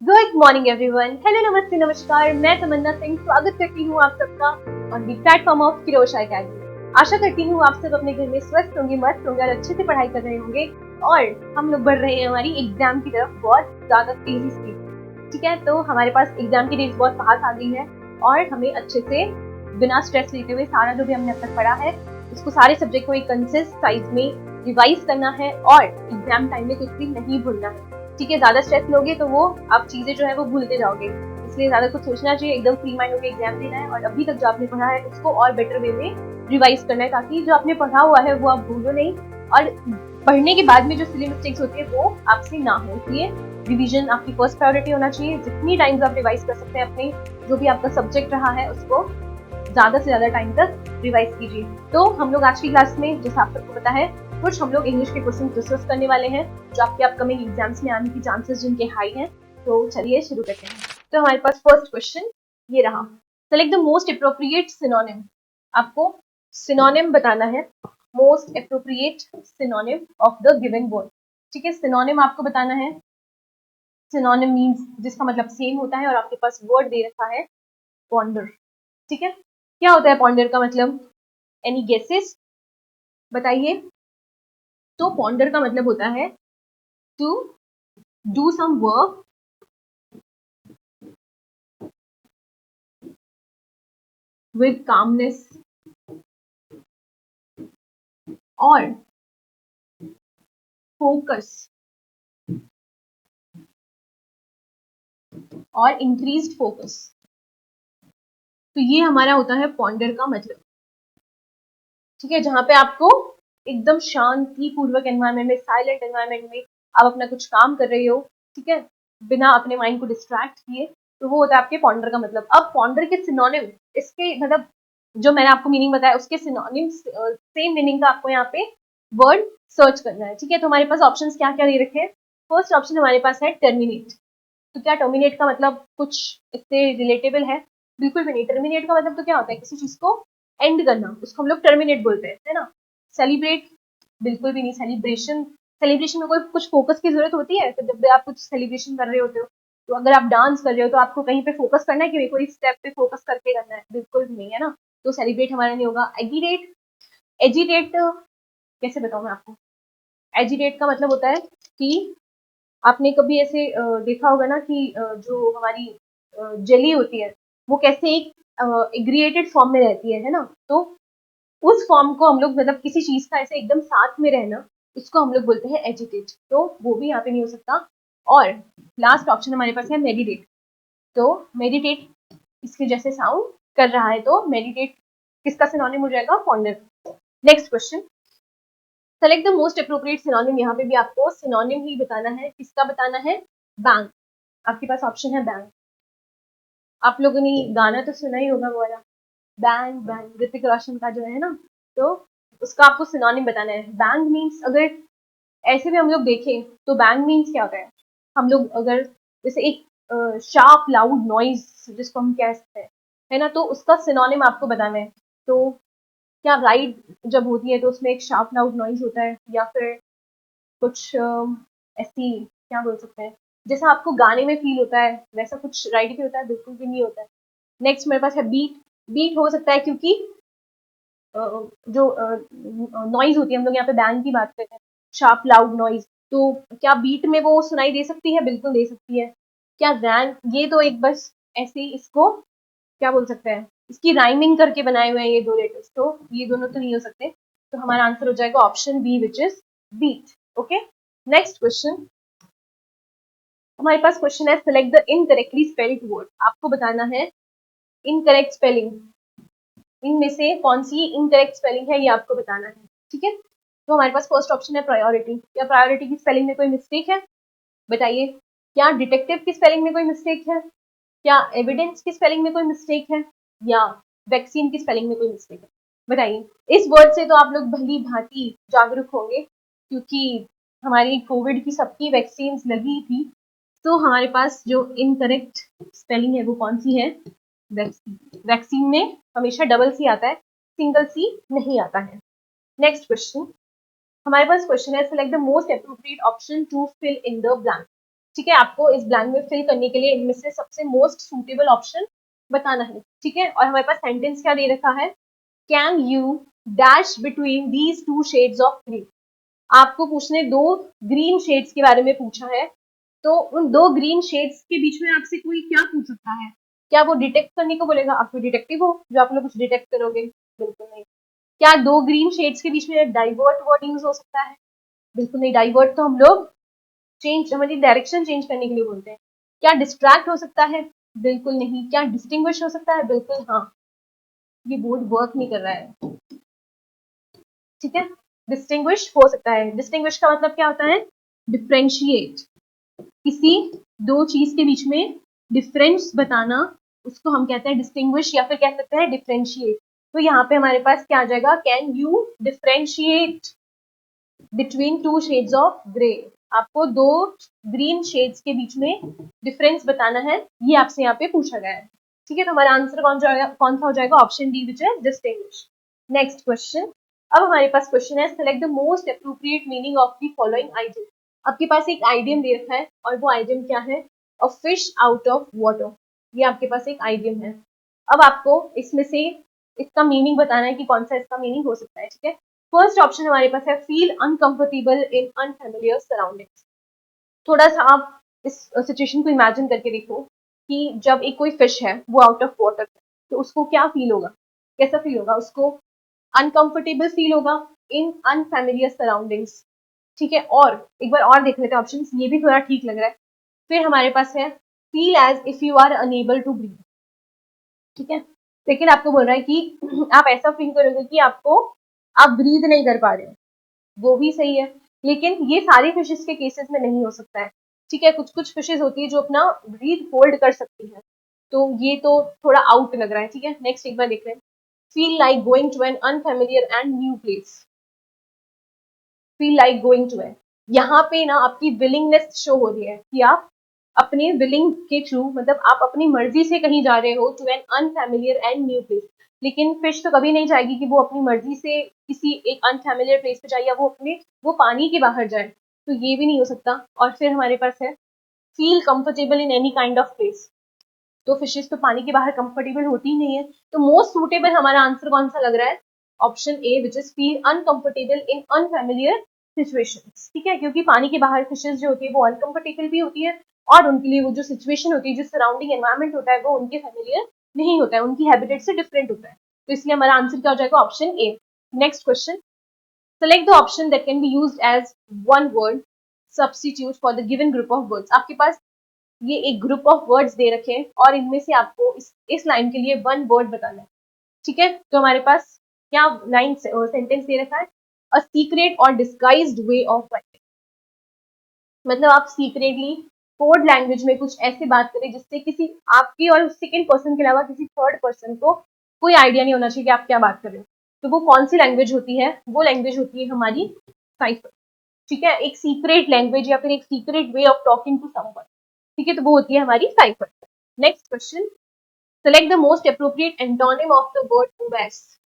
Good morning everyone. Hello, नमस्ते, नमस्कार। मैं तमन्ना सिंह स्वागत करती हूँ आप सबका on the platform of Kirosha academy. आशा करती हूँ आप सब अपने घर में स्वस्थ होंगे, मस्त होंगे और अच्छे से पढ़ाई कर रहे होंगे और हम लोग बढ़ रहे हैं हमारी एग्जाम की तरफ बहुत ज्यादा तेजी से। ठीक है, तो हमारे पास एग्जाम की डेट बहुत पास आ गई है और हमें अच्छे से बिना स्ट्रेस लेते हुए सारा जो भी हमने अब तक पढ़ा है उसको सारे सब्जेक्ट को एक कंसिस्ट साइज में रिवाइज करना है और एग्जाम टाइम में कुछ भी नहीं भूलना है। ठीक है, ज्यादा स्ट्रेस लोगे तो वो आप चीजें जो है वो भूलते जाओगे, इसलिए ज्यादा कुछ सोचना चाहिए, एकदम फ्री माइंड होकर एग्जाम देना है और अभी तक जो आपने पढ़ा है उसको और बेटर वे में रिवाइज करना है ताकि जो आपने पढ़ा हुआ है वो आप भूलो नहीं और पढ़ने के बाद में जो सिली मिस्टेक्स होती है वो आपसे ना हो। इसलिए रिवीजन आपकी फर्स्ट प्रायोरिटी होना चाहिए। जितनी टाइम्स आप रिवाइज कर सकते हैं अपने जो भी आपका सब्जेक्ट रहा है उसको ज्यादा से ज्यादा टाइम तक रिवाइज कीजिए। तो हम लोग आज की क्लास में, जैसा आप सबको पता है, कुछ हम लोग इंग्लिश के क्वेश्चन डिस्कस करने वाले हैं जो आपके अपकमिंग एग्जाम्स में आने की चांसेस जिनके हाई हैं। तो चलिए शुरू करते हैं। तो हमारे पास फर्स्ट क्वेश्चन ये रहा, select the most appropriate synonym. आपको सिनोनिम बताना है, most appropriate synonym of the given word. ठीक है, सिनोनिम आपको बताना है। सिनोनिम मीन्स जिसका मतलब सेम होता है और आपके पास वर्ड दे रखा है पॉन्डर। ठीक है, क्या होता है पॉन्डर का मतलब? एनी गेसेस बताइए। तो पॉन्डर का मतलब होता है to do some work with calmness और फोकस और इंक्रीज्ड फोकस। तो ये हमारा होता है पॉन्डर का मतलब। ठीक है, जहां पे आपको एकदम शांति पूर्वक एनवायरनमेंट में, साइलेंट एनवायरनमेंट में आप अपना कुछ काम कर रहे हो, ठीक है, बिना अपने माइंड को डिस्ट्रैक्ट किए, तो वो होता है आपके पॉन्डर का मतलब। अब पॉन्डर के सिनोनिम, इसके मतलब जो मैंने आपको मीनिंग बताया उसके सिनोनिम सेम मीनिंग का आपको यहाँ पे वर्ड सर्च करना है। ठीक है, तो हमारे पास ऑप्शन क्या क्या दे रखे हैं। फर्स्ट ऑप्शन हमारे पास है टर्मिनेट। तो क्या टर्मिनेट का मतलब कुछ इससे रिलेटेबल है? बिल्कुल भी नहीं। टर्मिनेट का मतलब तो क्या होता है? किसी चीज को एंड करना, उसको हम लोग टर्मिनेट बोलते हैं, है ना। सेलिब्रेट, बिल्कुल भी नहीं। सेलिब्रेशन, सेलिब्रेशन में कोई कुछ फोकस की जरूरत होती है? तो जब भी आप कुछ सेलिब्रेशन कर रहे होते हो, तो अगर आप डांस कर रहे हो तो आपको कहीं पे फोकस करना है कि मेरे को इस स्टेप पे फोकस करके करना है? बिल्कुल भी नहीं, है ना। तो सेलिब्रेट हमारा नहीं होगा। एजिटेट, एजिटेट कैसे बताऊं मैं आपको? एजिटेट का मतलब होता है कि आपने कभी ऐसे देखा होगा ना कि जो हमारी जेली होती है वो कैसे एक एग्रीएटेड फॉर्म में रहती है ना। तो उस फॉर्म को हम लोग, मतलब किसी चीज का ऐसे एकदम साथ में रहना, उसको हम लोग बोलते हैं एजिटेट। तो वो भी यहाँ पे नहीं हो सकता। और लास्ट ऑप्शन हमारे पास है मेडिटेट। तो मेडिटेट इसके जैसे साउंड कर रहा है, तो मेडिटेट किसका सिनोनिम हो जाएगा? Ponder. Next question, select the most appropriate synonym. यहाँ पे भी आपको सिनोनिम ही बताना है। किसका बताना है? बैंक। आपके पास ऑप्शन है बैंक। आप लोगों ने गाना तो सुना ही होगा वो वाला, बैंग बैंग, ऋतिक रोशन का जो है ना। तो उसका आपको सिनोनिम बताना है। बैंग मीन्स, अगर ऐसे भी हम लोग देखें तो बैंग मीन्स क्या होता है? हम लोग अगर जैसे एक शार्प लाउड नॉइज जिसको हम कह सकते हैं, है ना, तो उसका सिनोनिम आपको बताना है। तो क्या राइड जब होती है तो उसमें एक शार्प लाउड नॉइज होता है, या फिर कुछ ऐसी क्या बोल सकते हैं, जैसा आपको गाने में फील होता है वैसा कुछ राइड पे होता है? बिल्कुल भी नहीं होता है। नेक्स्ट मेरे पास है बीट। बीट हो सकता है क्योंकि जो नॉइज होती है, हम लोग यहाँ पे बैंग की बात करते हैं, शार्प लाउड नॉइज, तो क्या बीट में वो सुनाई दे सकती है? बिल्कुल दे सकती है। क्या रैन, ये तो एक बस ऐसे ही इसको क्या बोल सकते हैं, इसकी राइमिंग करके बनाए हुए हैं ये दो लेटर्स, तो ये दोनों तो नहीं हो सकते। तो हमारा आंसर हो जाएगा option B which is beat. Okay, next question हमारे पास क्वेश्चन है, select the incorrectly spelled word. आपको बताना है इनकरेक्ट स्पेलिंग, इनमें से कौन सी इनकरेक्ट स्पेलिंग है ये आपको बताना है। ठीक है, तो हमारे पास फर्स्ट ऑप्शन है प्रायोरिटी। क्या प्रायोरिटी की स्पेलिंग में कोई मिस्टेक है? बताइए। क्या डिटेक्टिव की स्पेलिंग में कोई मिस्टेक है? क्या एविडेंस की स्पेलिंग में कोई मिस्टेक है? या वैक्सीन की स्पेलिंग में कोई मिस्टेक है? बताइए। इस वर्ड से तो आप लोग भली भांति जागरूक होंगे क्योंकि हमारी कोविड की सबकी वैक्सीन लगी थी। तो हमारे पास जो इनकरेक्ट स्पेलिंग है वो कौन सी है? वैक्सीन। वैक्सीन में हमेशा डबल सी आता है, सिंगल सी नहीं आता है। नेक्स्ट क्वेश्चन हमारे पास क्वेश्चन है, select the most appropriate option to fill in the blank. ठीक है, आपको इस ब्लैंक में फिल करने के लिए इनमें से सबसे मोस्ट सूटेबल ऑप्शन बताना है। ठीक है, और हमारे पास सेंटेंस क्या दे रखा है, can you dash between these two shades of green. आपको पूछने दो ग्रीन शेड्स के बारे में पूछा है, तो उन दो ग्रीन शेड्स के बीच में आपसे कोई क्या पूछ सकता है, क्या वो डिटेक्ट करने को बोलेगा, आप कोई डिटेक्टिव हो जो आप लोग कुछ डिटेक्ट करोगे, बिल्कुल नहीं। क्या दो ग्रीन शेड्स के बीच में डाइवर्ट वर्ड यूज हो सकता है, बिल्कुल नहीं। डाइवर्ट तो हम लोग चेंज, हमारी डायरेक्शन चेंज करने के लिए बोलते हैं। क्या डिस्ट्रैक्ट हो सकता है, बिल्कुल नहीं। क्या डिस्टिंग्विश हो सकता है, बिल्कुल हाँ। ये बोर्ड वर्क नहीं कर रहा है, ठीक है। डिस्टिंग्विश हो सकता है। डिस्टिंग्विश का मतलब क्या होता है, डिफ्रेंशिएट, किसी दो चीज के बीच में डिफरेंस बताना, उसको हम कहते हैं डिस्टिंग्विश या फिर कह सकते हैं डिफ्रेंशिएट। तो यहाँ पे हमारे पास क्या आ जाएगा, can you differentiate between two shades of grey. आपको दो ग्रीन शेड्स के बीच में डिफरेंस बताना है, ये आपसे यहाँ पे पूछा गया है। ठीक है, तो हमारा आंसर कौन सा हो जाएगा, option D which is distinguish. Next question, अब हमारे पास क्वेश्चन है, select the most appropriate meaning of the following idiom. आपके पास एक आइडियम दे रखा है और वो आइडियम क्या है, a fish out of water. ये आपके पास एक आइडियम है। अब आपको इसमें से इसका मीनिंग बताना है कि कौन सा इसका मीनिंग हो सकता है। ठीक है, फर्स्ट ऑप्शन हमारे पास है, feel uncomfortable in unfamiliar surroundings. थोड़ा सा आप इस सिचुएशन को इमेजिन करके देखो कि जब एक कोई फिश है वो आउट ऑफ वाटर है, तो उसको क्या फील होगा, कैसा फील होगा, उसको अनकंफर्टेबल फील होगा इन अनफेमिलियर सराउंडिंग्स। ठीक है, और एक बार और देख लेते हैं ऑप्शन, ये भी थोड़ा ठीक लग रहा है। फिर हमारे पास है, feel as if you are unable to breathe. ठीक है, लेकिन आपको बोल रहा है कि आप ऐसा फील करोगे कि आप ब्रीथ नहीं कर पा रहे हो, वो भी सही है, लेकिन ये सारी फिशेस के केसेस में नहीं हो सकता है। ठीक है, कुछ कुछ फिशेस होती है जो अपना ब्रीथ होल्ड कर सकती है, तो ये तो थोड़ा आउट लग रहा है। ठीक है, नेक्स्ट एक बार देख रहे हैं, feel like going to an unfamiliar and new place. Feel like going to an, यहाँ पे ना आपकी विलिंगनेस शो हो रही है कि आप अपने विलिंग के थ्रू, मतलब आप अपनी मर्जी से कहीं जा रहे हो to an unfamiliar and new place. लेकिन फिश तो कभी नहीं चाहेगी कि वो अपनी मर्जी से किसी एक अनफेमिलियर प्लेस पे जाए या वो पानी के बाहर जाए, तो ये भी नहीं हो सकता। और फिर हमारे पास है, feel comfortable in any kind of place. तो फिशेस तो पानी के बाहर कंफर्टेबल होती ही नहीं है, तो मोस्ट सूटेबल हमारा आंसर कौन सा लग रहा है, option A which is feel uncomfortable in unfamiliar situations. ठीक है, क्योंकि पानी के बाहर फिशेस जो होती है वो अनकंफर्टेबल भी होती है, और उनके लिए वो जो सिचुएशन होती है, जो सराउंडिंग एनवायरमेंट होता है, वो उनके फेमिलियर नहीं होता है, उनकी हैबिटेट से डिफरेंट होता है। तो इसलिए हमारा आंसर क्या हो जाएगा, option A. Next question, select the option that can be used as one word substitute for the given group of words. आपके पास ये एक ग्रुप ऑफ वर्ड्स दे रखे हैं और इनमें से आपको इस लाइन के लिए वन वर्ड बताना है। ठीक है, तो हमारे पास क्या लाइन सेंटेंस दे रखा है, अ सीक्रेट और डिस्गाइज्ड वे ऑफ राइटिंग। मतलब आप सीक्रेटली कोड लैंग्वेज में कुछ ऐसे बात करें जिससे किसी आपकी और सेकेंड पर्सन के अलावा किसी थर्ड पर्सन को कोई आइडिया नहीं होना चाहिए कि आप क्या बात कर रहे हो। तो वो कौन सी लैंग्वेज होती है, वो लैंग्वेज होती है हमारी साइफर। ठीक है, एक सीक्रेट लैंग्वेज या फिर एक secret way of talking to someone. ठीक है, तो वो होती है हमारी cipher. Next question, select the most appropriate antonym of the word obese.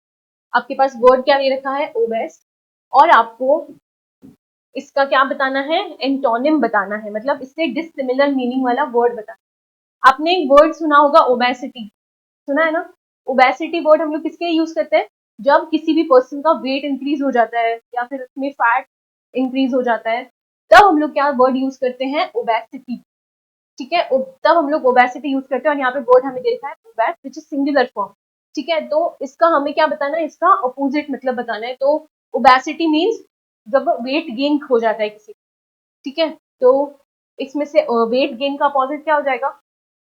आपके पास वर्ड क्या दे रखा है, ओबेस्ट, और आपको इसका क्या बताना है, एंटोनिम बताना है, मतलब इससे डिसिमिलर मीनिंग वाला वर्ड बताना। आपने एक वर्ड सुना होगा, ओबेसिटी, सुना है ना। ओबेसिटी वर्ड हम लोग किसके लिए यूज करते हैं, जब किसी भी पर्सन का वेट इंक्रीज हो जाता है या फिर उसमें फैट इंक्रीज हो जाता है, तब हम लोग क्या वर्ड यूज करते हैं, ओबेसिटी। ठीक है, तब हम लोग ओबेसिटी यूज करते हैं, और यहाँ पे वर्ड हमें देखा है obese which is singular form. ठीक है, तो इसका हमें क्या बताना है, इसका अपोजिट मतलब बताना है। तो ओबेसिटी मीन्स जब वेट गेन हो जाता है किसी। ठीक है, तो इसमें से वेट गेन का अपोजिट क्या हो जाएगा,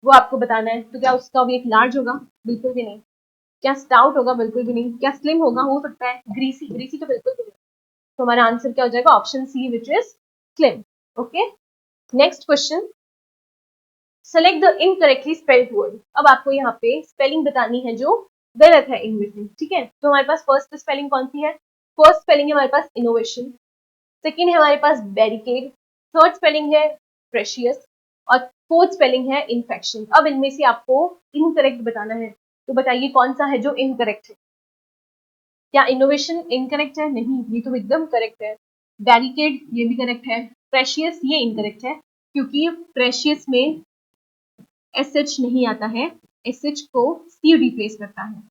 वो आपको बताना है। तो क्या उसका वेट लार्ज होगा, बिल्कुल भी नहीं। क्या स्टाउट होगा, बिल्कुल भी नहीं। क्या स्लिम होगा, हो सकता है। ग्रीसी, ग्रीसी तो बिल्कुल भी नहीं। तो हमारा आंसर क्या हो जाएगा, option C which is slim. Okay, next question, select the incorrectly spelled word. अब आपको यहाँ पे स्पेलिंग बतानी है जो गलत है इनमें से। ठीक है, तो हमारे पास फर्स्ट स्पेलिंग कौन सी है, फर्स्ट स्पेलिंग है हमारे पास इनोवेशन, सेकेंड है हमारे पास बैरिकेड, थर्ड स्पेलिंग है प्रेशियस, और फोर्थ स्पेलिंग है इन्फेक्शन। अब इनमें से आपको इनकरेक्ट बताना है, तो बताइए कौन सा है जो इनकरेक्ट है। क्या इनोवेशन इनकरेक्ट है, नहीं, ये तो एकदम करेक्ट है। बैरिकेड ये भी करेक्ट है, प्रेशियस ये इनकरेक्ट है, क्योंकि प्रेशियस में SH नहीं आता है, SH को C रिप्लेस करता है।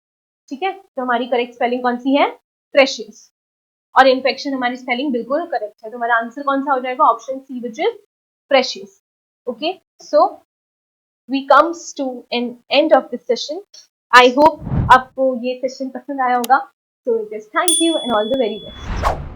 ठीक है, तो हमारी करेक्ट स्पेलिंग कौन सी है? प्रेशियस। और इन्फेक्शन हमारी स्पेलिंग बिल्कुल करेक्ट है, तो हमारा आंसर कौन सा हो जाएगा? Option C, which is precious. Okay, so we comes to an end of this session. I hope आपको ये सेशन पसंद आया होगा। So it is thank you and all the very best.